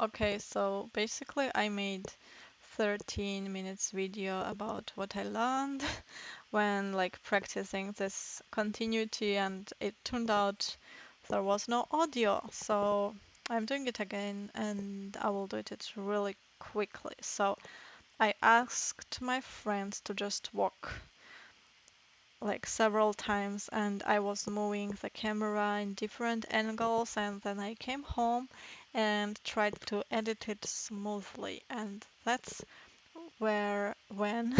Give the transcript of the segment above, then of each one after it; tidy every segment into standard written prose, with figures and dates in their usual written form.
Okay, so basically I made 13 minutes video about what I learned when like practicing this continuity, and it turned out there was no audio. So I'm doing it again, and I will do it really quickly. So I asked my friends to just walk like several times, and I was moving the camera in different angles, and then I came home and tried to edit it smoothly, and that's where when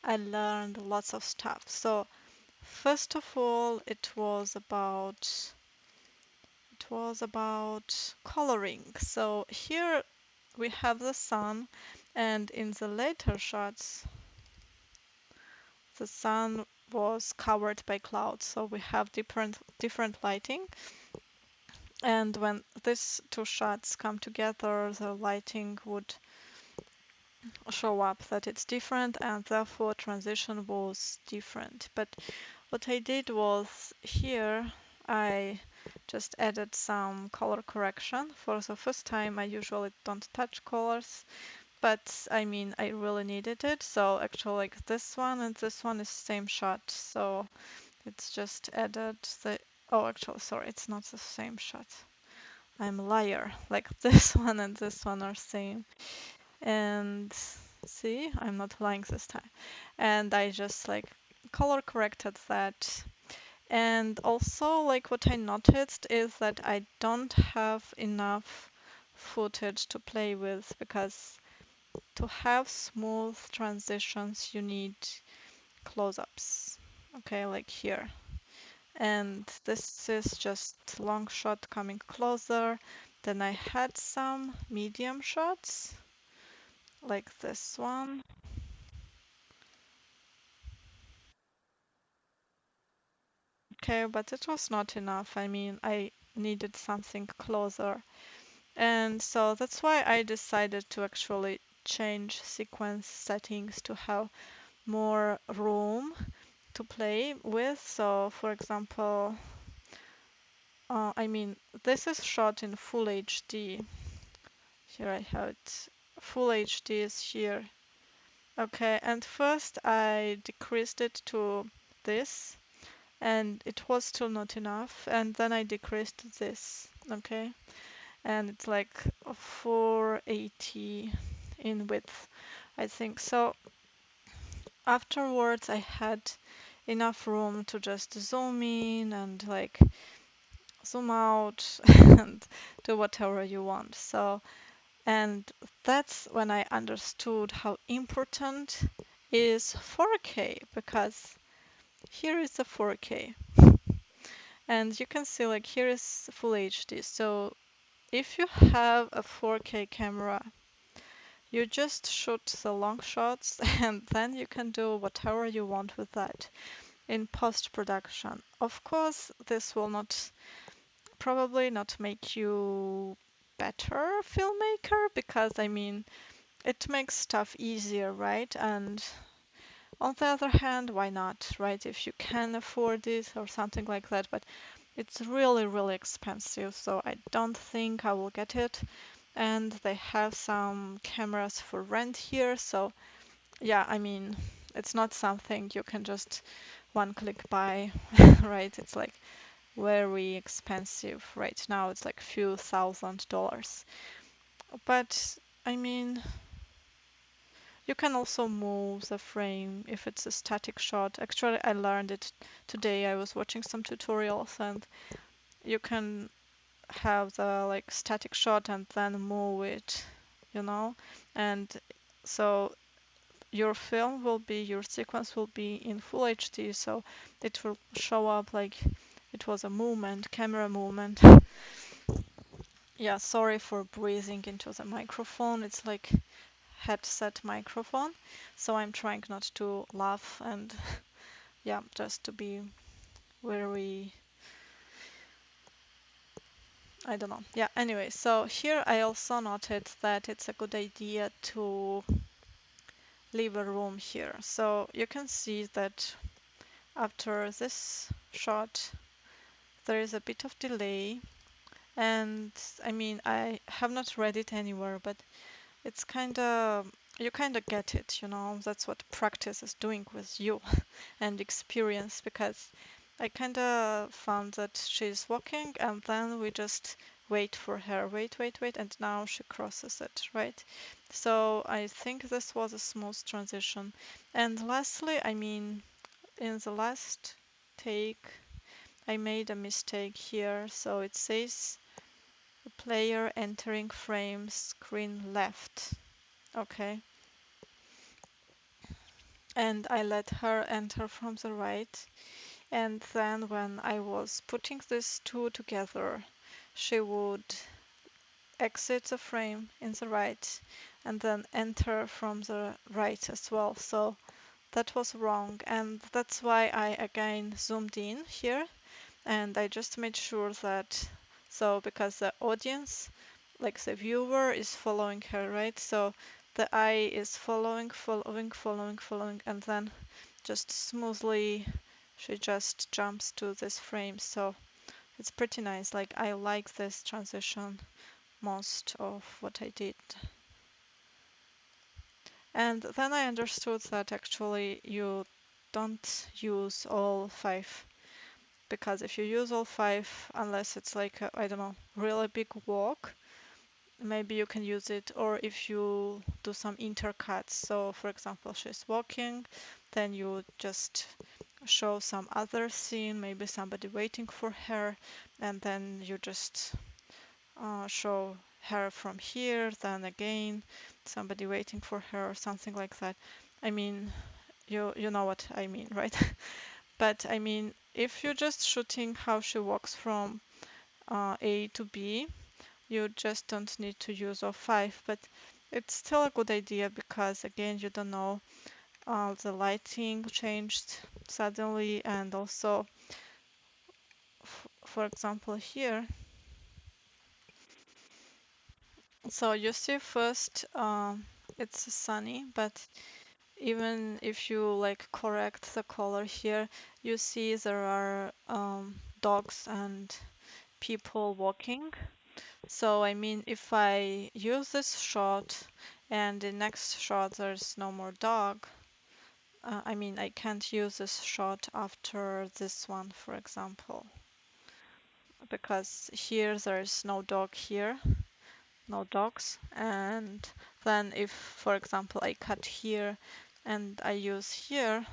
I learned lots of stuff. So first of all, it was about coloring. So here we have the sun, and in the later shots the sun was covered by clouds, so we have different lighting. And when these two shots come together, the lighting would show up that it's different, and therefore transition was different. But what I did was here I just added some color correction. For the first time, I usually don't touch colors, but I mean, I really needed it. So actually, like this one and this one is same shot. So it's just added the, oh, actually, sorry, it's not the same shot. I'm a liar. Like this one and this one are same. And see, I'm not lying this time. And I just like color corrected that. And also, like what I noticed is that I don't have enough footage to play with, because to have smooth transitions, you need close-ups. Okay, like here. And this is just long shot coming closer. Then I had some medium shots, like this one. Okay, but it was not enough. I mean, I needed something closer. And so that's why I decided to actually change sequence settings to have more room to play with. So, for example, I mean, this is shot in full HD. Here I have it. Full HD is here. Okay, and first I decreased it to this, and it was still not enough, and then I decreased this, okay, and it's like 480 in width, I think. So afterwards I had enough room to just zoom in and like zoom out and do whatever you want. So, and that's when I understood how important is 4K, because here is a 4K, and you can see like here is full HD. So if you have a 4K camera, you just shoot the long shots and then you can do whatever you want with that in post-production. Of course, this will not probably not make you better filmmaker, because I mean, it makes stuff easier, right? And on the other hand, why not, right? If you can afford it or something like that, but it's really, really expensive, so I don't think I will get it. And they have some cameras for rent here, so yeah, I mean, it's not something you can just one click buy, right? It's like very expensive right now. It's like few $1,000s. But I mean, you can also move the frame if it's a static shot. Actually, I learned it today. I was watching some tutorials, and you can have the like static shot and then move it, you know? And so your sequence will be in full HD, so it will show up like it was a movement, camera movement. Yeah, sorry for breathing into the microphone. It's like headset microphone, so I'm trying not to laugh and yeah, just to be very, I don't know. Yeah, anyway, so here I also noted that it's a good idea to leave a room here. So you can see that after this shot, there is a bit of delay, And I mean, I have not read it anywhere, but it's kind of, you kind of get it, you know. That's what practice is doing with you and experience, because I kind of found that she's walking and then we just wait for her, wait, wait, wait, and now she crosses it, right? So I think this was a smooth transition. And lastly, I mean, in the last take, I made a mistake here. So it says the player entering frame screen left. Okay. And I let her enter from the right. And then when I was putting these two together, she would exit the frame in the right and then enter from the right as well. So that was wrong. And that's why I again zoomed in here and I just made sure that, so because the audience, like the viewer, is following her, right? So the eye is following, following, following, following, and then just smoothly she just jumps to this frame. So it's pretty nice. Like I like this transition most of what I did. And then I understood that actually you don't use all five, because if you use all five, unless it's like I don't know, really big walk, maybe you can use it. Or if you do some intercuts, so for example, she's walking, then you just show some other scene, maybe somebody waiting for her, and then you just show her from here, then again somebody waiting for her or something like that. I mean, you know what I mean, right? But I mean, if you're just shooting how she walks from A to B, you just don't need to use all five. But it's still a good idea because again, you don't know, the lighting changed suddenly, and also, for example, here. So you see first, it's sunny, but even if you like correct the color here, you see there are dogs and people walking. So I mean, if I use this shot and the next shot there's no more dog, I mean, I can't use this shot after this one, for example, because here there's no dog here, no dogs. And then if, for example, I cut here and I use here,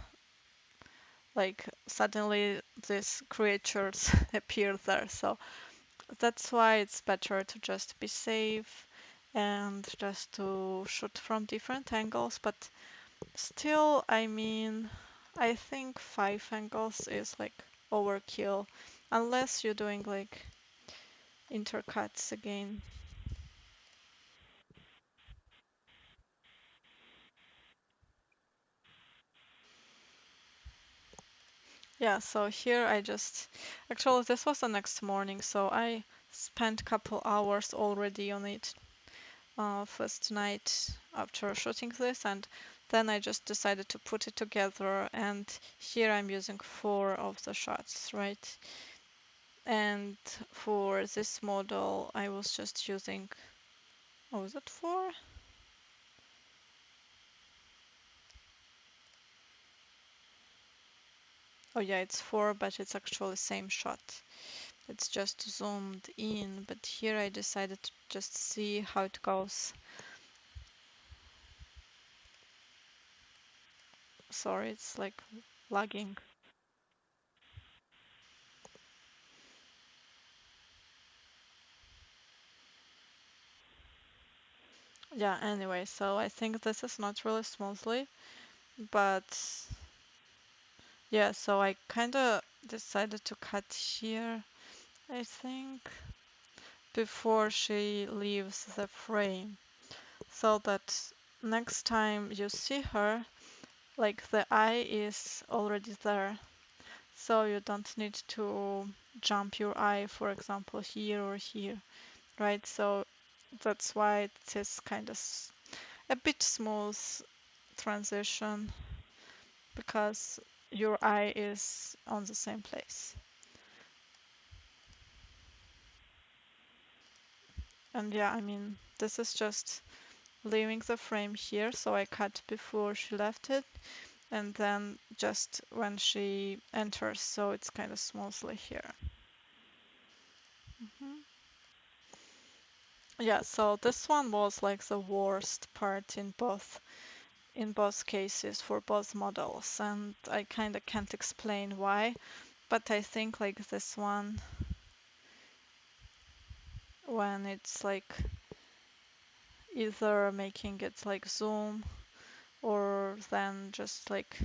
like suddenly these creatures appear there. So that's why it's better to just be safe and just to shoot from different angles. But still, I mean, I think 5 angles is like overkill unless you're doing like intercuts again. Yeah, so here I just, actually this was the next morning, so I spent couple hours already on it, first night after shooting this, and then I just decided to put it together. And here I'm using four of the shots, right? And for this model, I was just using, oh, is it four? Oh yeah, it's four, but it's actually same shot. It's just zoomed in, but here I decided to just see how it goes. Sorry, it's like lagging. Yeah, anyway, so I think this is not really smoothly, but yeah, so I kind of decided to cut here, I think, before she leaves the frame, so that next time you see her, like the eye is already there, so you don't need to jump your eye, for example, here or here, right? So that's why it is kind of a bit smooth transition, because your eye is on the same place. And yeah, I mean, this is just leaving the frame here, so I cut before she left it, and then just when she enters, so it's kind of smoothly here. Mhm. Yeah, so this one was like the worst part in both cases for both models, and I kind of can't explain why, but I think like this one, when it's like either making it like zoom or then just like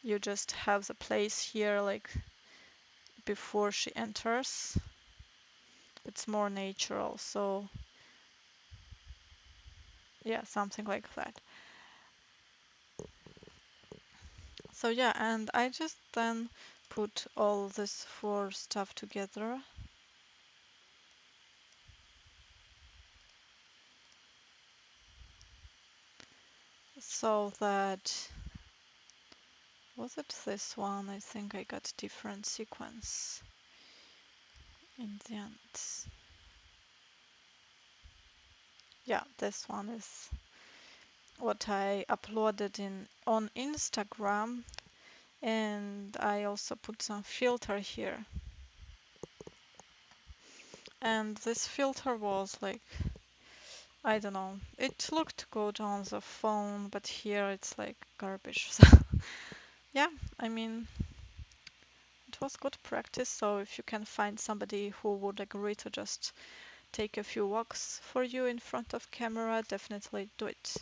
you just have the place here like before she enters, it's more natural. So yeah, something like that. So yeah, and I just then put all this four stuff together. So that, was it this one? I think I got different sequence in the end. Yeah, this one is what I uploaded in on Instagram, and I also put some filter here. And this filter was like, I don't know, it looked good on the phone, but here it's like garbage. So yeah, I mean, it was good practice. So if you can find somebody who would agree to just take a few walks for you in front of camera, definitely do it.